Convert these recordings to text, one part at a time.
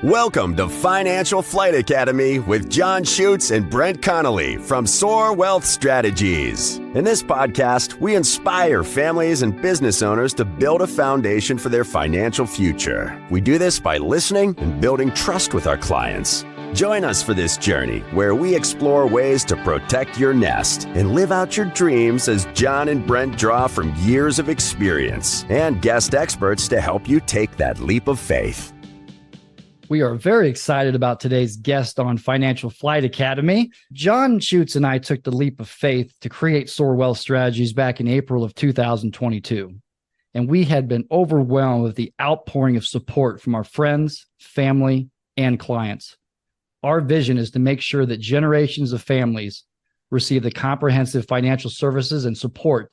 Welcome to Financial Flight Academy with John Schuetz and Brent Connelly from Soar Wealth Strategies. In this podcast, we inspire families and business owners to build a foundation for their financial future. We do this by listening and building trust with our clients. Join us for this journey where we explore ways to protect your nest and live out your dreams as John and Brent draw from years of experience and guest experts to help you take that leap of faith. We are very excited about today's guest on Financial Flight Academy. John Schuetz and I took the leap of faith to create Soar Wealth Strategies back in April of 2022. And we had been overwhelmed with the outpouring of support from our friends, family, and clients. Our vision is to make sure that generations of families receive the comprehensive financial services and support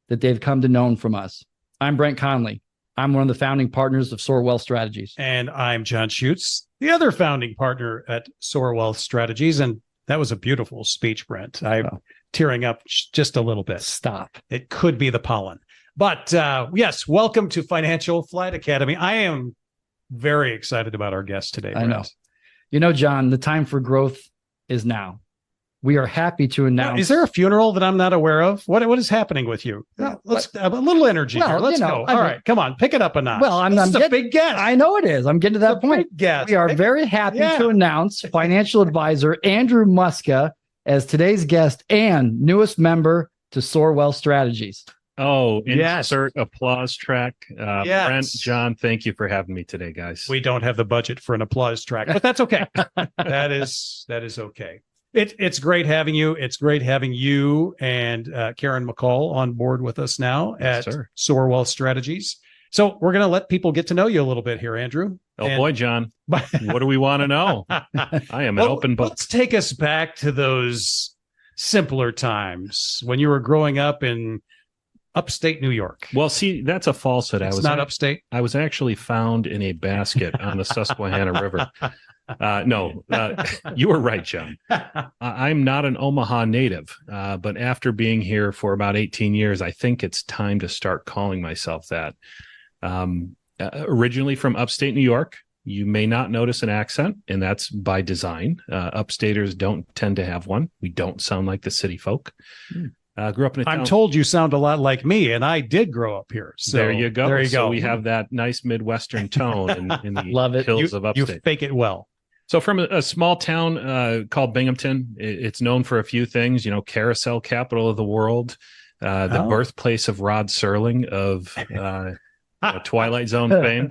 that they've come to know from us. I'm Brent Connelly. I'm one of the founding partners of Soar Wealth Strategies. And I'm John Schuetz, the other founding partner at Soar Wealth Strategies. And that was a beautiful speech, Brent. I'm tearing up just a little bit. Stop. It could be the pollen. But yes, welcome to Financial Flight Academy. I am very excited about our guest today, Brent. I know. You know, John, the time for growth is now. We are happy to announce. Is there a funeral that I'm not aware of? What is happening with you? Let's have a little energy here. Let's go. All right, come on, pick it up a notch. Well, I'm a big guest. I know it is. I'm getting to that point. Big guest. We are very happy to announce financial advisor Andrew Muska as today's guest and newest member to Soar Wealth Strategies. Oh, insert applause track. Yes. Brent, John, thank you for having me today, guys. We don't have the budget for an applause track, but that's okay. That is okay. It's great having you. It's great having you and Karen McCall on board with us now at Soar Wealth Strategies. So we're going to let people get to know you a little bit here, Andrew. Boy, John, what do we want to know? I am an open book. Let's take us back to those simpler times when you were growing up in upstate New York. Well, see, that's a falsehood. It's not upstate. I was actually found in a basket on the Susquehanna River. No, you were right, John. I'm not an Omaha native, but after being here for about 18 years, I think it's time to start calling myself that. Originally from upstate New York, you may not notice an accent, and that's by design. Upstaters don't tend to have one. We don't sound like the city folk. Grew up in a town. I'm told you sound a lot like me, and I did grow up here. So there you go. There you go. We have that nice Midwestern tone in the hills of upstate. You fake it well. So from a small town called Binghamton, it's known for a few things, carousel capital of the world, the birthplace of Rod Serling of Twilight Zone fame,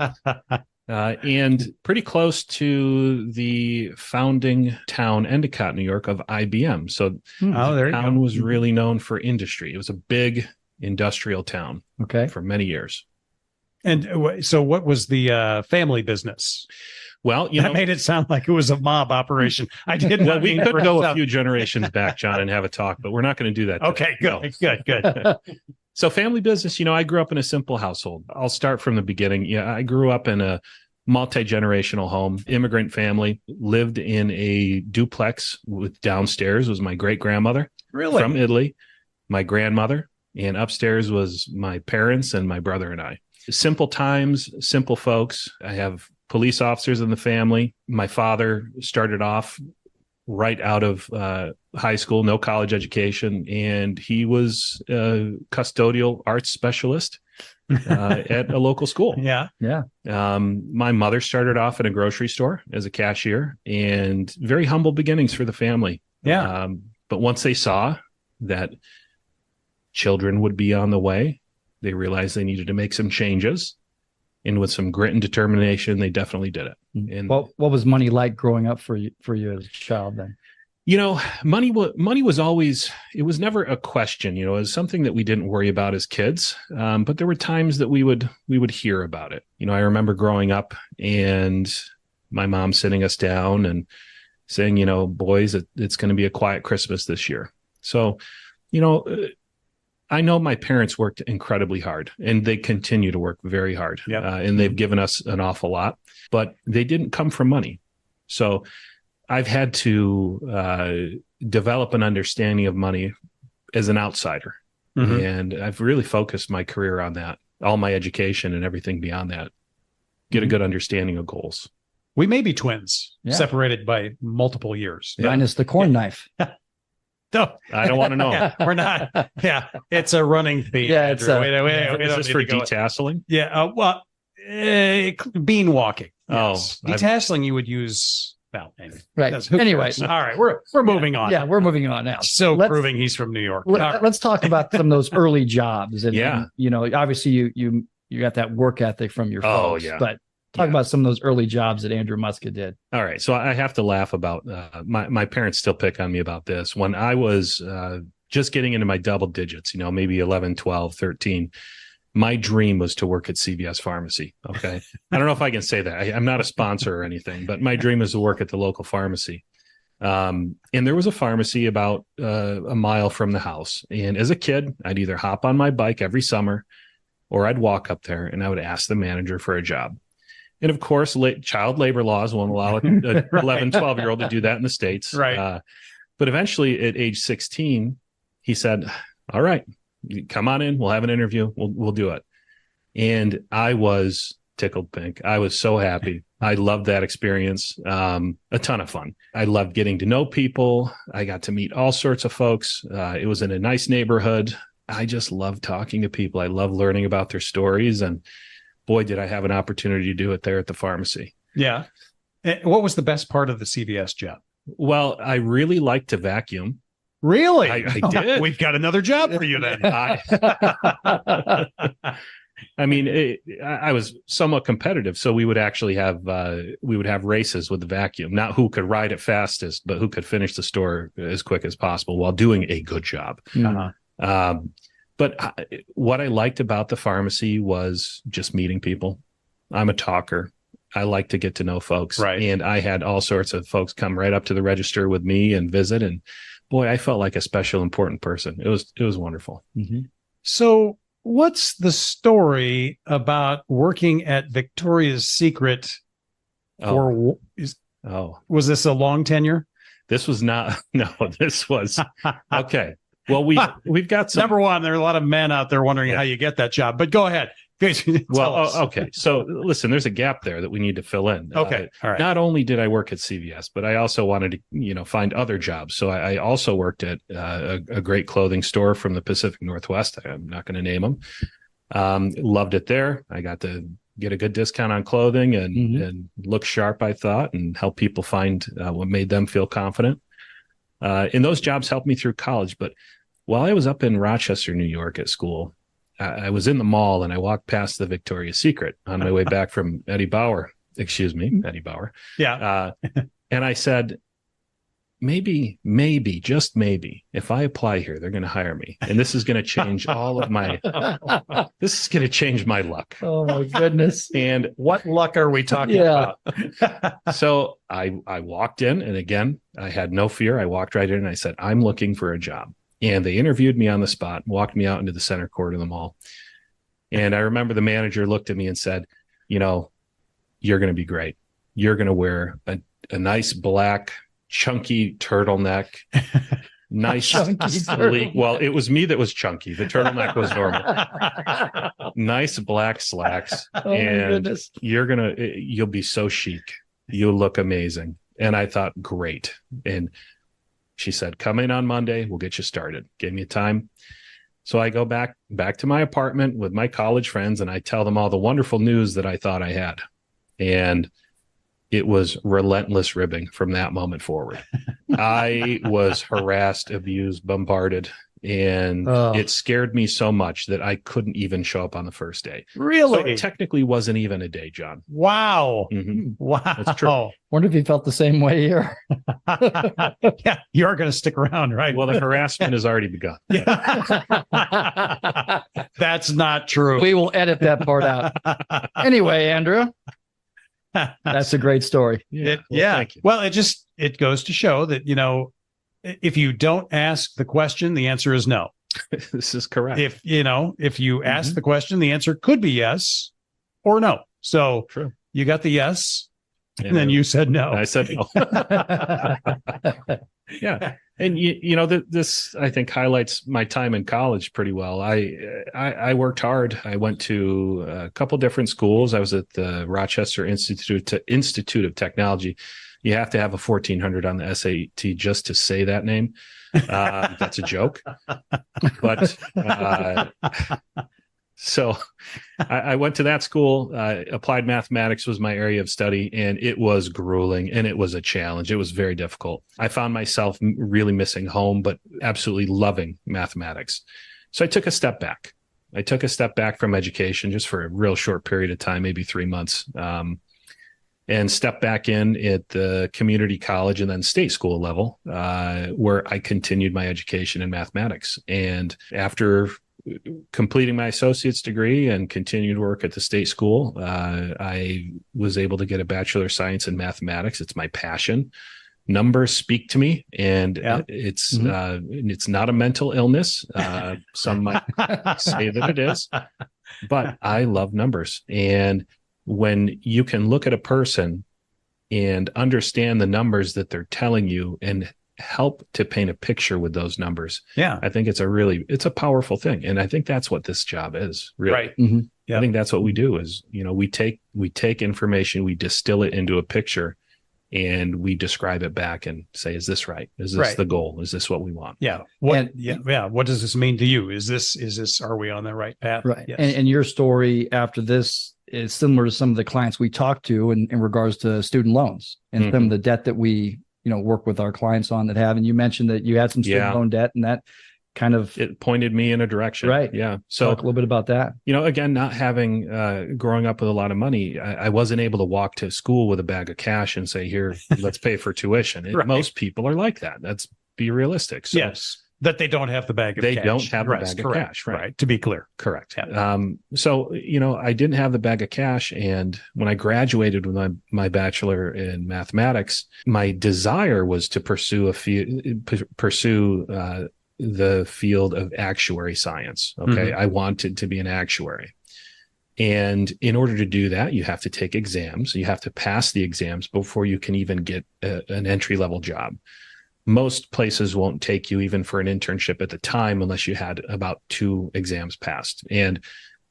and pretty close to the founding town, Endicott, New York, of IBM. So the town was really known for industry. It was a big industrial town for many years. And so what was the family business? Well, that made it sound like it was a mob operation. I didn't. Well, we could go a few generations back, John, and have a talk, but we're not going to do that today. Okay, good. So family business, I grew up in a simple household. I'll start from the beginning. Yeah, I grew up in a multi-generational home, immigrant family, lived in a duplex with downstairs was my great-grandmother from Italy, my grandmother, and upstairs was my parents and my brother and I. Simple times, simple folks. I have police officers in the family. My father started off right out of high school, no college education, and he was a custodial arts specialist at a local school. Yeah. My mother started off in a grocery store as a cashier, and very humble beginnings for the family. Yeah. But once they saw that children would be on the way, they realized they needed to make some changes. And with some grit and determination, they definitely did it. And what was money like growing up for you as a child then? Money was always, it was never a question, it was something that we didn't worry about as kids. But there were times that we would hear about it. I remember growing up and my mom sitting us down and saying, boys, it's going to be a quiet Christmas this year. So, I know my parents worked incredibly hard, and they continue to work very hard. And they've given us an awful lot, but they didn't come from money. So I've had to develop an understanding of money as an outsider. And I've really focused my career on that, all my education and everything beyond that, get a good understanding of goals. We may be twins, Yeah. separated by multiple years. Minus the corn knife. No, I don't want to know. yeah, we're not. Yeah, it's a running theme. Yeah, it's Andrew. a- We Is don't this need for to go- detasseling? Yeah, bean walking. Oh, Yes. Detasseling, you would use. Well, anyway. Right. Who Anyway. cares? All right, we're moving on. Yeah, we're moving on now. So Let's- proving he's from New York. All right. Let's talk about some of those early jobs. And, Yeah. and, you know, obviously you got that work ethic from your Oh, folks, yeah. but talk about some of those early jobs that Andrew Muska did. All right. So I have to laugh about my parents still pick on me about this. When I was just getting into my double digits, maybe 11, 12, 13, my dream was to work at CVS Pharmacy. Okay. I don't know if I can say that. I'm not a sponsor or anything, but my dream is to work at the local pharmacy. And there was a pharmacy about a mile from the house. And as a kid, I'd either hop on my bike every summer or I'd walk up there and I would ask the manager for a job. And of course, child labor laws won't allow an 11, 12-year-old to do that in the States. Right. But eventually at age 16, he said, all right, come on in. We'll have an interview. We'll do it. And I was tickled pink. I was so happy. I loved that experience. A ton of fun. I loved getting to know people. I got to meet all sorts of folks. It was in a nice neighborhood. I just love talking to people. I love learning about their stories. And boy, did I have an opportunity to do it there at the pharmacy. Yeah. What was the best part of the CVS job? Well, I really liked to vacuum. Really? I did. We've got another job for you then. I mean, I was somewhat competitive, so we would actually have races with the vacuum, not who could ride it fastest, but who could finish the store as quick as possible while doing a good job. Uh-huh. But what I liked about the pharmacy was just meeting people. I'm a talker. I like to get to know folks. Right. And I had all sorts of folks come right up to the register with me and visit. And boy, I felt like a special, important person. It was wonderful. Mm-hmm. So what's the story about working at Victoria's Secret was this a long tenure? This was not, no, this was, okay. Well, we've got some. Number one, there are a lot of men out there wondering how you get that job, but go ahead. Okay. So listen, there's a gap there that we need to fill in. Okay. All right. Not only did I work at CVS, but I also wanted to, find other jobs. So I also worked at a great clothing store from the Pacific Northwest. I'm not going to name them. Loved it there. I got to get a good discount on clothing and look sharp, I thought, and help people find what made them feel confident. And those jobs helped me through college. But while I was up in Rochester, New York at school, I was in the mall and I walked past the Victoria's Secret on my way back from Eddie Bauer. Yeah. And I said, maybe, just maybe, if I apply here, they're going to hire me. And this is going to change this is going to change my luck. Oh my goodness. And what luck are we talking about? So I walked in, and again, I had no fear. I walked right in and I said, I'm looking for a job. And they interviewed me on the spot, walked me out into the center court of the mall. And I remember the manager looked at me and said, you're going to be great. You're going to wear a nice black chunky turtleneck, nice sleek. Well, it was me that was chunky. The turtleneck was normal. Nice black slacks. And you'll be so chic. You'll look amazing. And I thought, great. And she said, come in on Monday. We'll get you started. Gave me a time. So I go back to my apartment with my college friends and I tell them all the wonderful news that I thought I had. And it was relentless ribbing from that moment forward. I was harassed, abused, bombarded, and it scared me so much that I couldn't even show up on the first day. Really? So it technically wasn't even a day, John. Wow. Mm-hmm. Wow. That's true. Wonder if you felt the same way here. Yeah, you're going to stick around, right? Well, the harassment has already begun. That's not true. We will edit that part out. Anyway, Andrew, that's a great story. Thank you. Well, it goes to show that, if you don't ask the question, the answer is no. This is correct. If you ask the question, the answer could be yes or no. So true. You got the yes. And then you said no. I said no. Yeah. And this I think highlights my time in college pretty well. I worked hard. I went to a couple different schools. I was at the Rochester Institute of Technology. You have to have a 1400 on the SAT just to say that name. That's a joke. But so I went to that school. Applied mathematics was my area of study, and it was grueling and it was a challenge. It was very difficult. I found myself really missing home, but absolutely loving mathematics. So I took a step back. I took a step back from education just for a real short period of time, maybe 3 months, and stepped back in at the community college and then state school level, where I continued my education in mathematics. And after completing my associate's degree and continued work at the state school, I was able to get a Bachelor of Science in mathematics. It's my passion. Numbers speak to me, and it's not a mental illness. Some might say that it is, but I love numbers. And when you can look at a person and understand the numbers that they're telling you and help to paint a picture with those numbers. Yeah. I think it's a powerful thing. And I think that's what this job is, really. Right. Mm-hmm. Yep. I think that's what we do is, we take information, we distill it into a picture, and we describe it back and say, is this right? Is this the goal? Is this what we want? Yeah. What does this mean to you? Are we on the right path? Right. Yes. And your story after this is similar to some of the clients we talked to in regards to student loans and some of the debt that we work with our clients on that have. And you mentioned that you had some student loan debt, and that kind of it pointed me in a direction. Right. Yeah. So talk a little bit about that. Again, not having growing up with a lot of money, I wasn't able to walk to school with a bag of cash and say, here, let's pay for tuition. Most people are like that. Let's be realistic. So, yes. That they don't have the bag of cash. They don't have the bag of cash. Right. To be clear. Correct. Yeah. So, I didn't have the bag of cash. And when I graduated with my bachelor in mathematics, my desire was to pursue the field of actuary science. Okay. Mm-hmm. I wanted to be an actuary. And in order to do that, you have to take exams. You have to pass the exams before you can even get an entry-level job. Most places won't take you even for an internship at the time unless you had about 2 exams passed. And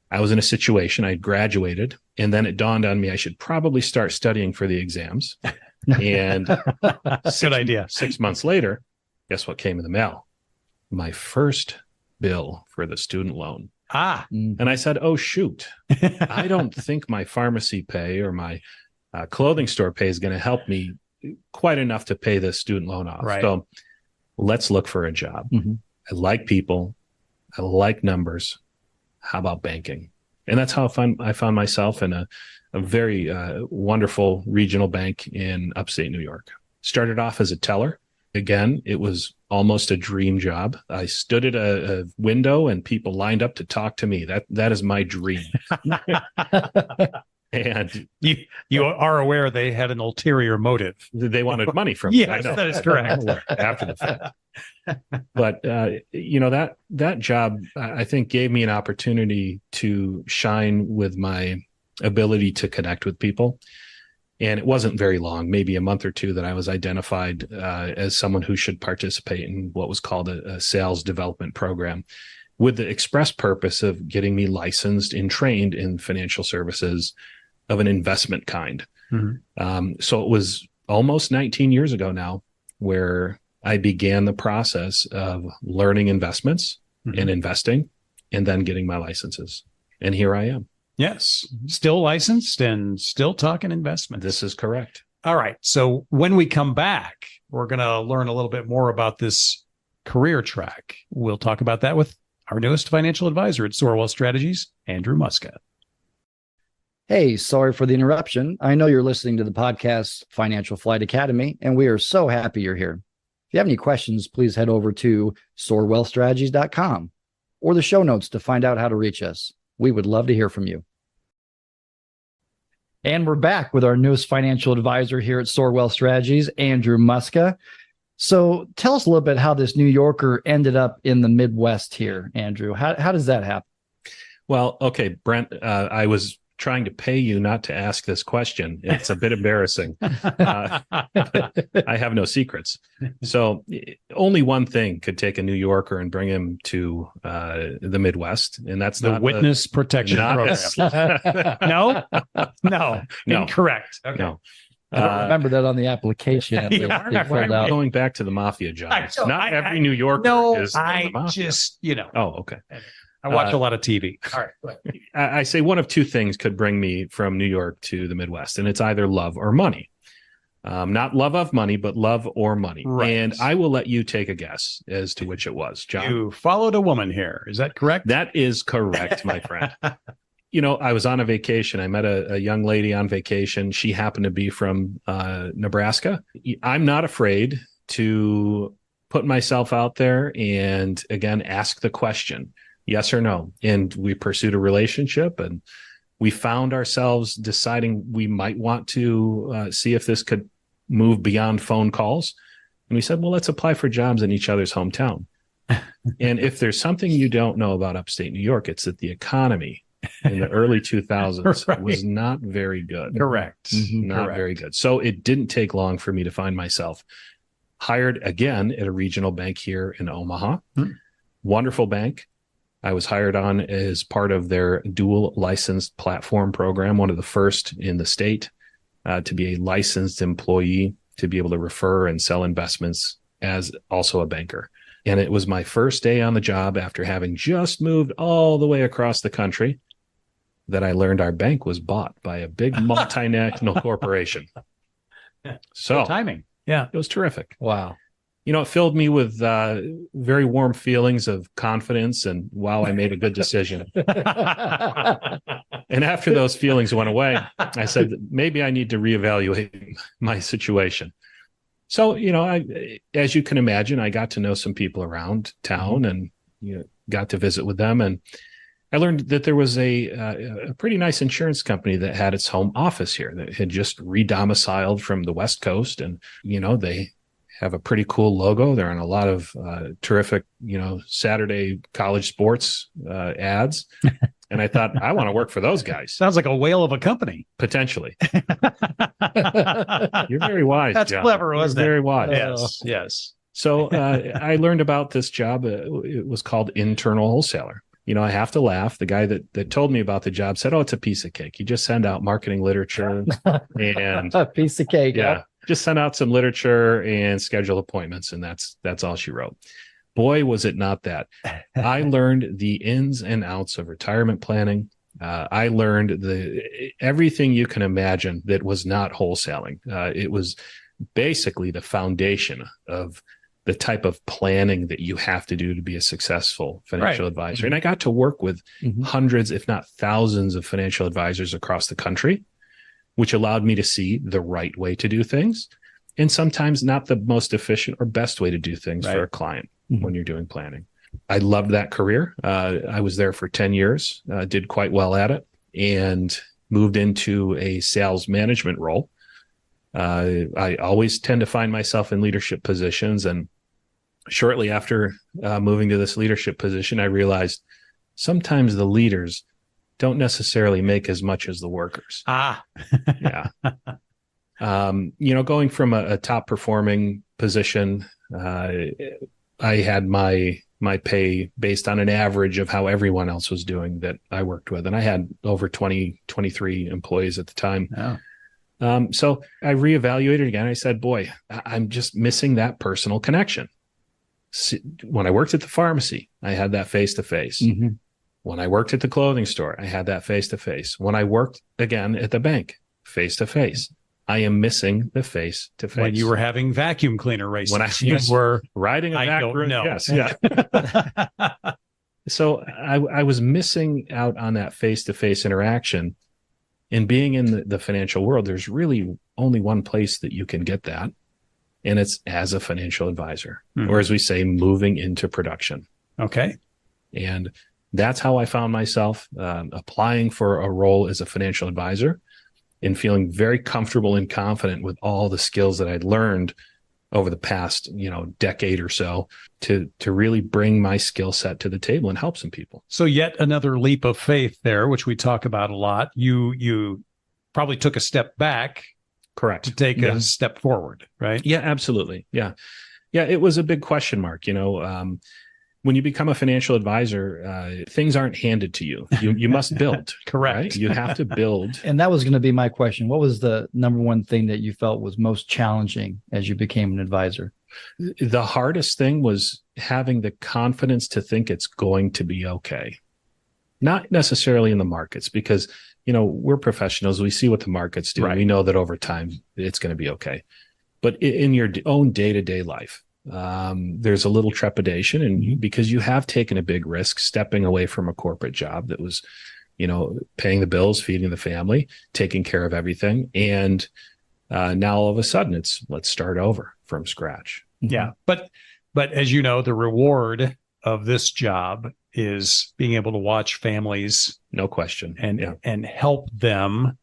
I was in a situation, I graduated, and then it dawned on me I should probably start studying for the exams. And good idea. 6 months later, guess what came in the mail? My first bill for the student loan. And I said, oh, shoot, I don't think my pharmacy pay or my clothing store pay is going to help me quite enough to pay the student loan off. Right. So let's look for a job. Mm-hmm. I like people. I like numbers. How about banking? And that's how I found myself in a very wonderful regional bank in upstate New York. Started off as a teller. Again, it was almost a dream job. I stood at a window and people lined up to talk to me. That is my dream. And you are aware they had an ulterior motive. They wanted money from me. Yes, that is correct. After the fact. But, that job, I think, gave me an opportunity to shine with my ability to connect with people. And it wasn't very long, maybe a month or 2, that I was identified as someone who should participate in what was called a sales development program, with the express purpose of getting me licensed and trained in financial services of an investment kind. Mm-hmm. So it was almost 19 years ago now where I began the process of learning investments and investing and then getting my licenses. And here I am. Yes. Still licensed and still talking investment. This is correct. All right. So when we come back, we're going to learn a little bit more about this career track. We'll talk about that with our newest financial advisor at Soar Wealth Strategies, Andrew Muska. Hey, sorry for the interruption. I know you're listening to the podcast Financial Flight Academy, and we are so happy you're here. If you have any questions, please head over to soarwealthstrategies.com or the show notes to find out how to reach us. We would love to hear from you. And we're back with our newest financial advisor here at Soar Wealth Strategies, Andrew Muska. So tell us a little bit how this New Yorker ended up in the Midwest here, Andrew. How does that happen? Well, okay, Brent, I was trying to pay you not to ask this question. It's a bit embarrassing. I have no secrets. So only one thing could take a New Yorker and bring him to the Midwest, and that's the witness protection program. No, incorrect. Okay. No. I don't remember that on the application. Going back to the mafia jobs. Not every New Yorker is in the mafia. Oh, okay. I watch a lot of TV. All right. Go ahead. I say one of two things could bring me from New York to the Midwest, and it's either love or money. Not love of money, but love or money. Right. And I will let you take a guess as to which it was, John. You followed a woman here. Is that correct? That is correct, my friend. I was on a vacation. I met a young lady on vacation. She happened to be from Nebraska. I'm not afraid to put myself out there and, again, ask the question. Yes or no. And we pursued a relationship, and we found ourselves deciding we might want to see if this could move beyond phone calls. And we said, well, let's apply for jobs in each other's hometown. And if there's something you don't know about upstate New York, it's that the economy in the early 2000s was not very good. Correct. Mm-hmm. Not very good. So it didn't take long for me to find myself hired again at a regional bank here in Omaha. Wonderful bank. I was hired on as part of their dual licensed platform program, one of the first in the state to be a licensed employee, to be able to refer and sell investments as also a banker. And it was my first day on the job after having just moved all the way across the country that I learned our bank was bought by a big multinational corporation. So good timing. Yeah. It was terrific. Wow. It filled me with very warm feelings of confidence, and wow, I made a good decision. And after those feelings went away, I said, maybe I need to reevaluate my situation. So, as you can imagine, I got to know some people around town and got to visit with them. And I learned that there was a pretty nice insurance company that had its home office here that had just re-domiciled from the West Coast. And, they have a pretty cool logo. They're on a lot of terrific, Saturday college sports ads. And I thought, I want to work for those guys. Sounds like a whale of a company. Potentially. You're very wise, That's John. Clever, wasn't it? Very wise. Yes. So I learned about this job. It was called internal wholesaler. I have to laugh. The guy that told me about the job said, it's a piece of cake. You just send out marketing literature and a piece of cake. Yeah. Just send out some literature and schedule appointments. And that's all she wrote. Boy, was it not that. I learned the ins and outs of retirement planning. I learned everything you can imagine that was not wholesaling. It was basically the foundation of the type of planning that you have to do to be a successful financial advisor. And I got to work with hundreds, if not thousands, of financial advisors across the country, which allowed me to see the right way to do things, and sometimes not the most efficient or best way to do things for a client when you're doing planning. I loved that career. I was there for 10 years, did quite well at it, and moved into a sales management role. I always tend to find myself in leadership positions. And shortly after moving to this leadership position, I realized sometimes the leaders don't necessarily make as much as the workers. Yeah. Going from a top performing position, I had my pay based on an average of how everyone else was doing that I worked with. And I had over 23 employees at the time. Oh. So I reevaluated again. I said, boy, I'm just missing that personal connection. When I worked at the pharmacy, I had that face-to-face. When I worked at the clothing store, I had that face-to-face. When I worked again at the bank, face-to-face. I am missing the face-to-face. When you were having vacuum cleaner races. When you were riding a I back don't room. know. Yes. Yeah. So I was missing out on that face-to-face interaction. And being in the financial world, there's really only one place that you can get that. And it's as a financial advisor, or as we say, moving into production. Okay. And that's how I found myself applying for a role as a financial advisor and feeling very comfortable and confident with all the skills that I'd learned over the past, decade or so to really bring my skill set to the table and help some people. So yet another leap of faith there, which we talk about a lot. You probably took a step back. Correct. To take a step forward, right? Yeah, absolutely. Yeah. Yeah. It was a big question mark, when you become a financial advisor, things aren't handed to you. You must build. Correct. Right? You have to build. And that was going to be my question. What was the number one thing that you felt was most challenging as you became an advisor? The hardest thing was having the confidence to think it's going to be okay. Not necessarily in the markets, because, we're professionals. We see what the markets do. Right. We know that over time it's going to be okay. But in your own day-to-day life, there's a little trepidation, and because you have taken a big risk stepping away from a corporate job that was, paying the bills, feeding the family, taking care of everything. And now all of a sudden let's start over from scratch. Yeah. But as you know, the reward of this job is being able to watch families, no question, and help them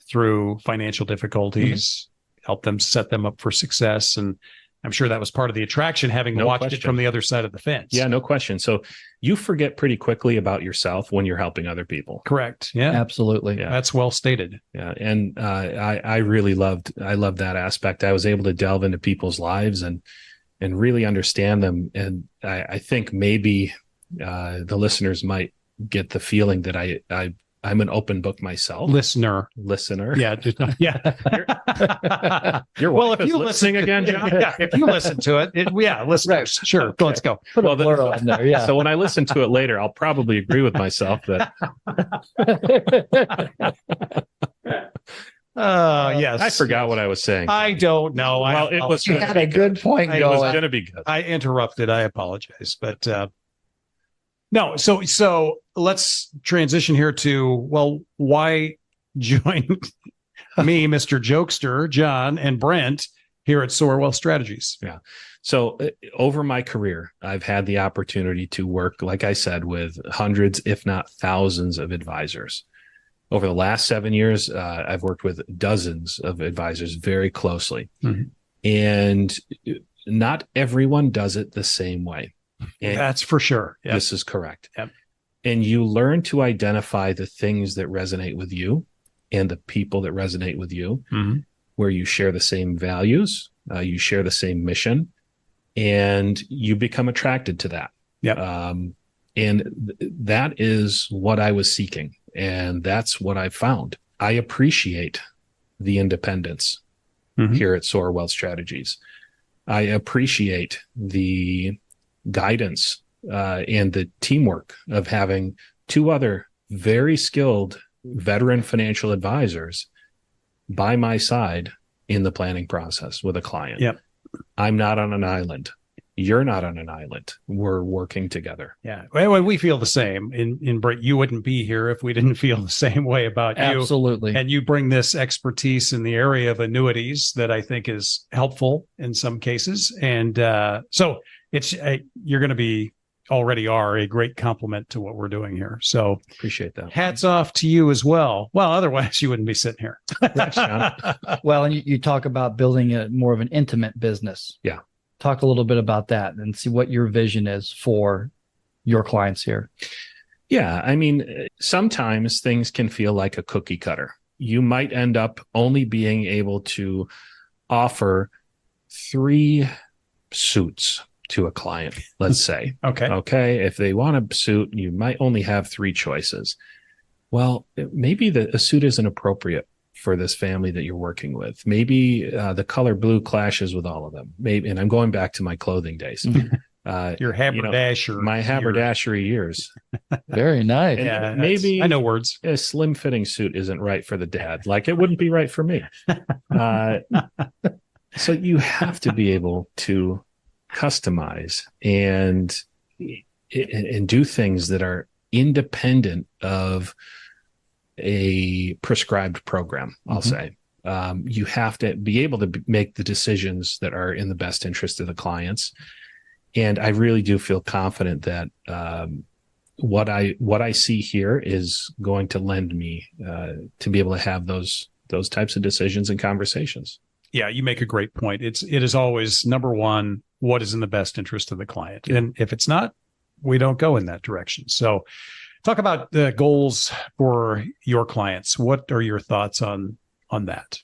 through financial difficulties, help them set them up for success. And I'm sure that was part of the attraction, having watched it from the other side of the fence. Yeah, no question. So you forget pretty quickly about yourself when you're helping other people. Correct. Yeah, absolutely. Yeah. That's well stated. Yeah. And I really loved that aspect. I was able to delve into people's lives and really understand them. And I think maybe the listeners might get the feeling that I'm an open book myself. Listener. Yeah. Your wife is listening again, John? Yeah. If you listen to it, listeners. Right. Sure. Okay. Let's go. Put a plural in there. Yeah. So when I listen to it later, I'll probably agree with myself that. Yes. I forgot what I was saying. I don't know. Well, you had a good point going. It was going to be good. I interrupted. I apologize. But no, so let's transition here to, why join me, Mr. Jokester, John, and Brent here at Soar Wealth Strategies? Yeah. So over my career, I've had the opportunity to work, like I said, with hundreds, if not thousands of advisors. Over the last 7 years, I've worked with dozens of advisors very closely. Mm-hmm. And not everyone does it the same way. And that's for sure. Yep. This is correct. Yep. And you learn to identify the things that resonate with you and the people that resonate with you, where you share the same values, you share the same mission, and you become attracted to that. Yep. And that is what I was seeking. And that's what I found. I appreciate the independence here at Soar Wealth Strategies. I appreciate the guidance and the teamwork of having two other very skilled veteran financial advisors by my side in the planning process with a client. Yep. I'm not on an island. You're not on an island. We're working together. Yeah. Well, we feel the same. In Brent, you wouldn't be here if we didn't feel the same way about you. Absolutely. And you bring this expertise in the area of annuities that I think is helpful in some cases. And so it's you're going to be, already are, a great compliment to what we're doing here. So appreciate that. Hats off to you as well. Well, otherwise you wouldn't be sitting here. Well, and you talk about building a more of an intimate business. Yeah. Talk a little bit about that and see what your vision is for your clients here. Yeah. I mean, sometimes things can feel like a cookie cutter. You might end up only being able to offer 3 suits to a client, let's say. Okay. If they want a suit, you might only have 3 choices. Well, maybe a suit isn't appropriate for this family that you're working with. Maybe the color blue clashes with all of them. Maybe, and I'm going back to my clothing days. Your haberdasher. My haberdashery years. Very nice. And yeah, maybe I know words. A slim fitting suit isn't right for the dad. Like it wouldn't be right for me. So you have to be able to customize and do things that are independent of a prescribed program, I'll say. You have to be able to make the decisions that are in the best interest of the clients. And I really do feel confident that what I see here is going to lend me to be able to have those types of decisions and conversations. Yeah, you make a great point. It is always number one, what is in the best interest of the client? And if it's not, we don't go in that direction. So talk about the goals for your clients. What are your thoughts on that?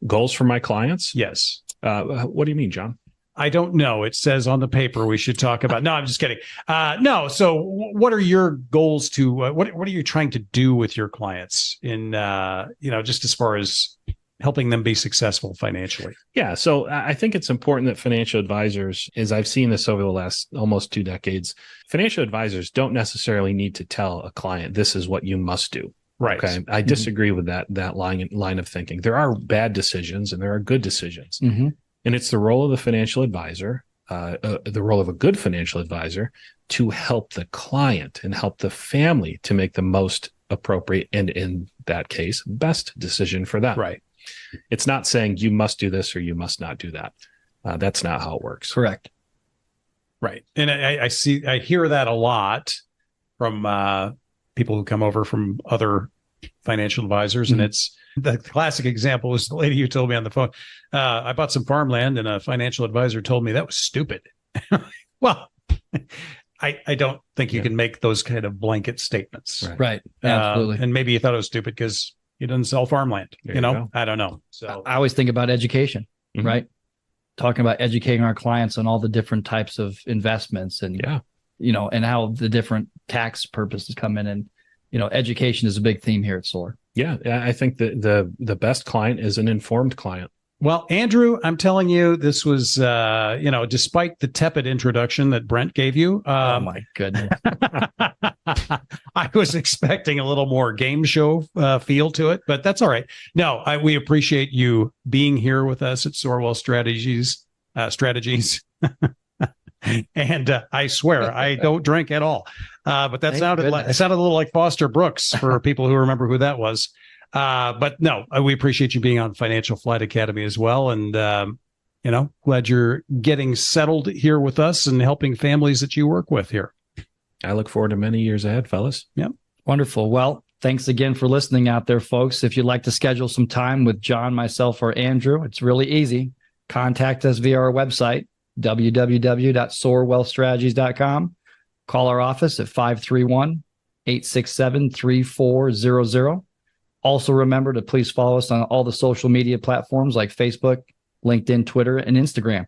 Goals for my clients? Yes. What do you mean, John? I don't know. It says on the paper we should talk about. No, I'm just kidding. No. So what are your goals to, what are you trying to do with your clients in, just as far as helping them be successful financially? Yeah. So I think it's important that financial advisors, as I've seen this over the last almost 2 decades, financial advisors don't necessarily need to tell a client, this is what you must do. Right. Okay. I disagree with that line of thinking. There are bad decisions and there are good decisions. Mm-hmm. And it's the role of the financial advisor, the role of a good financial advisor, to help the client and help the family to make the most appropriate and, in that case, best decision for them. Right. It's not saying you must do this or you must not do that. That's not how it works. Correct. Right. And I hear that a lot from people who come over from other financial advisors. Mm-hmm. And it's the classic example was the lady who told me on the phone, I bought some farmland and a financial advisor told me that was stupid. Well, I don't think you can make those kind of blanket statements. Right. Absolutely. And maybe you thought it was stupid because you didn't sell farmland. There you go. I don't know. So I always think about education, Mhm. right? Talking about educating our clients on all the different types of investments and, and how the different tax purposes come in. And, education is a big theme here at Soar. Yeah. I think that the best client is an informed client. Well, Andrew, I'm telling you, this was, despite the tepid introduction that Brent gave you. Oh, my goodness. I was expecting a little more game show feel to it, but that's all right. No, we appreciate you being here with us at Soar Wealth Strategies. And I swear, I don't drink at all. But that sounded a little like Foster Brooks for people who remember who that was. But no, we appreciate you being on Financial Flight Academy as well. And, glad you're getting settled here with us and helping families that you work with here. I look forward to many years ahead, fellas. Yep. Wonderful. Well, thanks again for listening out there, folks. If you'd like to schedule some time with John, myself, or Andrew, it's really easy. Contact us via our website, www.soarwealthstrategies.com. Call our office at 531-867-3400. Also, remember to please follow us on all the social media platforms like Facebook, LinkedIn, Twitter, and Instagram.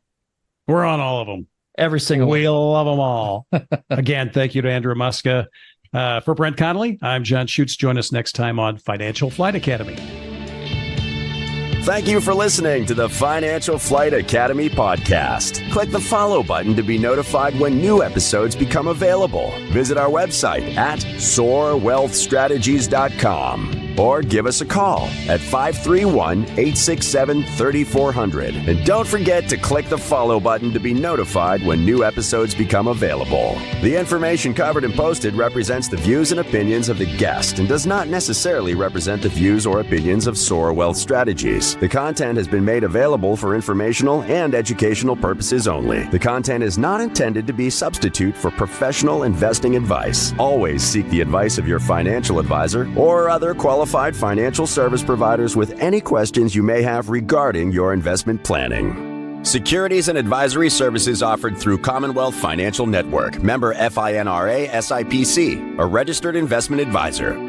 We're on all of them. Every single one. We love them all. Again, thank you to Andrew Muska. For Brent Connelly, I'm John Schuetz. Join us next time on Financial Flight Academy. Thank you for listening to the Financial Flight Academy podcast. Click the follow button to be notified when new episodes become available. Visit our website at soarwealthstrategies.com or give us a call at 531-867-3400. And don't forget to click the follow button to be notified when new episodes become available. The information covered and posted represents the views and opinions of the guest and does not necessarily represent the views or opinions of Soar Wealth Strategies. The content has been made available for informational and educational purposes only. The content is not intended to be a substitute for professional investing advice. Always seek the advice of your financial advisor or other qualified financial service providers with any questions you may have regarding your investment planning. Securities and advisory services offered through Commonwealth Financial Network, member FINRA SIPC, a registered investment advisor.